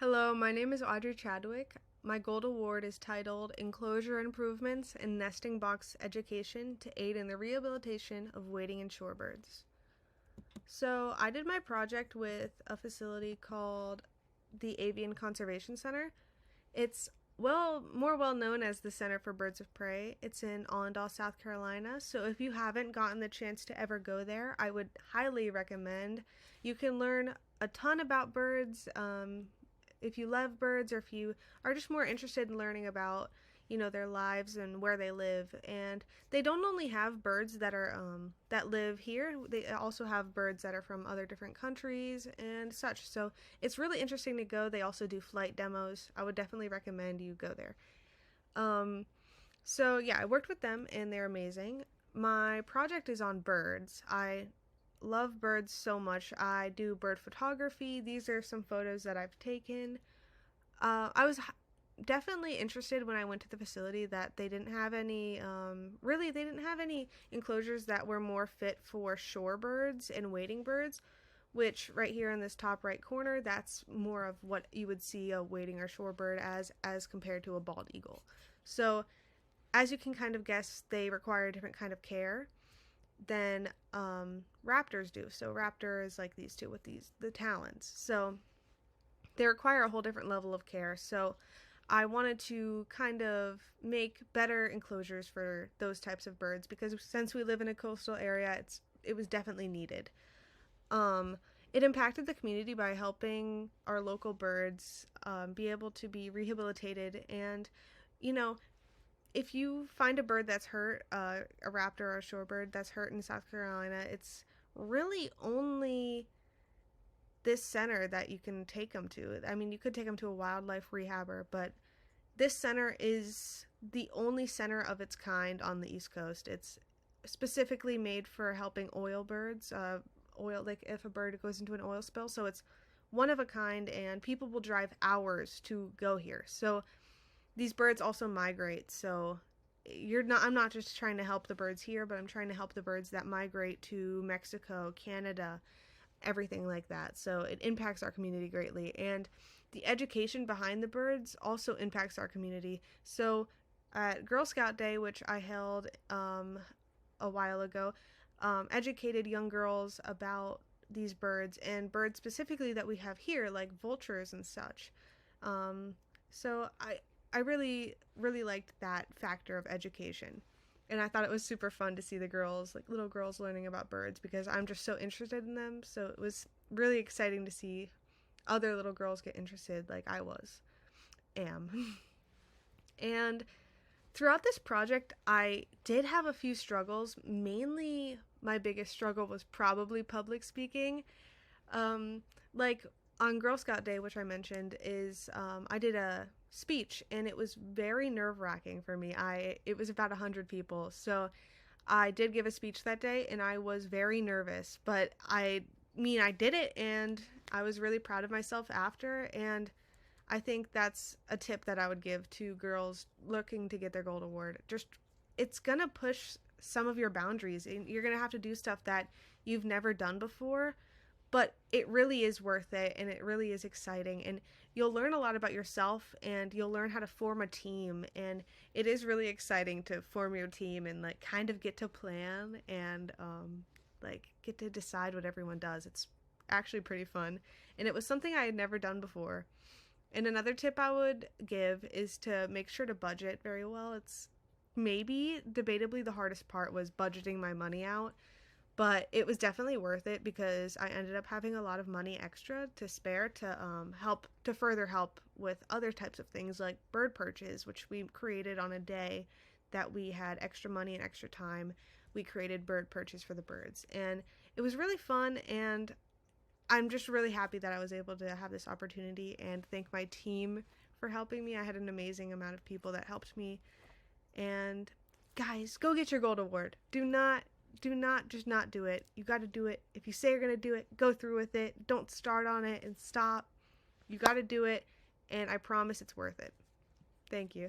Hello, my name is Audrey Chadwick. My Gold Award is titled Enclosure Improvements and Nesting Box Education to Aid in the Rehabilitation of Wading and Shorebirds. So, I did my project with a facility called the Avian Conservation Center. It's more well known as the Center for Birds of Prey. It's in Allendale, South Carolina. So if you haven't gotten the chance to ever go there, I would highly recommend. You can learn a ton about birds. If you love birds, or if you are just more interested in learning about their lives and where they live. And they don't only have birds that are that live here, they also have birds that are from other different countries and such. So it's really interesting to go. They also do flight demos. I would definitely recommend you go there. So yeah, I worked with them and they're amazing. My project is on birds. I love birds so much. I do bird photography. These are some photos that I've taken. I was definitely interested when I went to the facility that they didn't have any, they didn't have any enclosures that were more fit for shorebirds and wading birds, which right here in this top right corner, that's more of what you would see a wading or shorebird as compared to a bald eagle. So as you can kind of guess, they require a different kind of care than raptors do. So raptors like these two with the talons. So they require a whole different level of care. So I wanted to kind of make better enclosures for those types of birds because since we live in a coastal area, it was definitely needed. It impacted the community by helping our local birds be able to be rehabilitated. And you know, if you find a bird that's hurt, a raptor or a shorebird that's hurt in South Carolina, it's really only this center that you can take them to. I mean, you could take them to a wildlife rehabber, but this center is the only center of its kind on the East Coast. It's specifically made for helping oil birds, like if a bird goes into an oil spill. So it's one of a kind, and people will drive hours to go here. So these birds also migrate. So I'm not just trying to help the birds here, but I'm trying to help the birds that migrate to Mexico, Canada, everything like that. So it impacts our community greatly. And the education behind the birds also impacts our community. So at Girl Scout Day, which I held a while ago, educated young girls about these birds and birds specifically that we have here, like vultures and such. So I really, really liked that factor of education. And I thought it was super fun to see the girls, like little girls, learning about birds because I'm just so interested in them. So it was really exciting to see other little girls get interested like I am. And throughout this project, I did have a few struggles. Mainly, my biggest struggle was probably public speaking. Like on Girl Scout Day, which I mentioned, I did a speech and it was very nerve-wracking for me. It was about 100 people, so I did give a speech that day and I was very nervous, but I did it and I was really proud of myself after. And I think that's a tip that I would give to girls looking to get their gold award. Just, it's gonna push some of your boundaries and you're gonna have to do stuff that you've never done before, but it really is worth it and it really is exciting, and you'll learn a lot about yourself and you'll learn how to form a team. And it is really exciting to form your team and like kind of get to plan and like get to decide what everyone does. It's actually pretty fun, and it was something I had never done before. And another tip I would give is to make sure to budget very well. It's maybe debatably the hardest part was budgeting my money out, but it was definitely worth it because I ended up having a lot of money extra to spare to further help with other types of things like bird perches, which we created on a day that we had extra money and extra time. We created bird perches for the birds, and it was really fun. And I'm just really happy that I was able to have this opportunity and thank my team for helping me. I had an amazing amount of people that helped me. And guys, go get your gold award. Do not just not do it. You got to do it. If you say you're going to do it, go through with it. Don't start on it and stop. You got to do it, and I promise it's worth it. Thank you.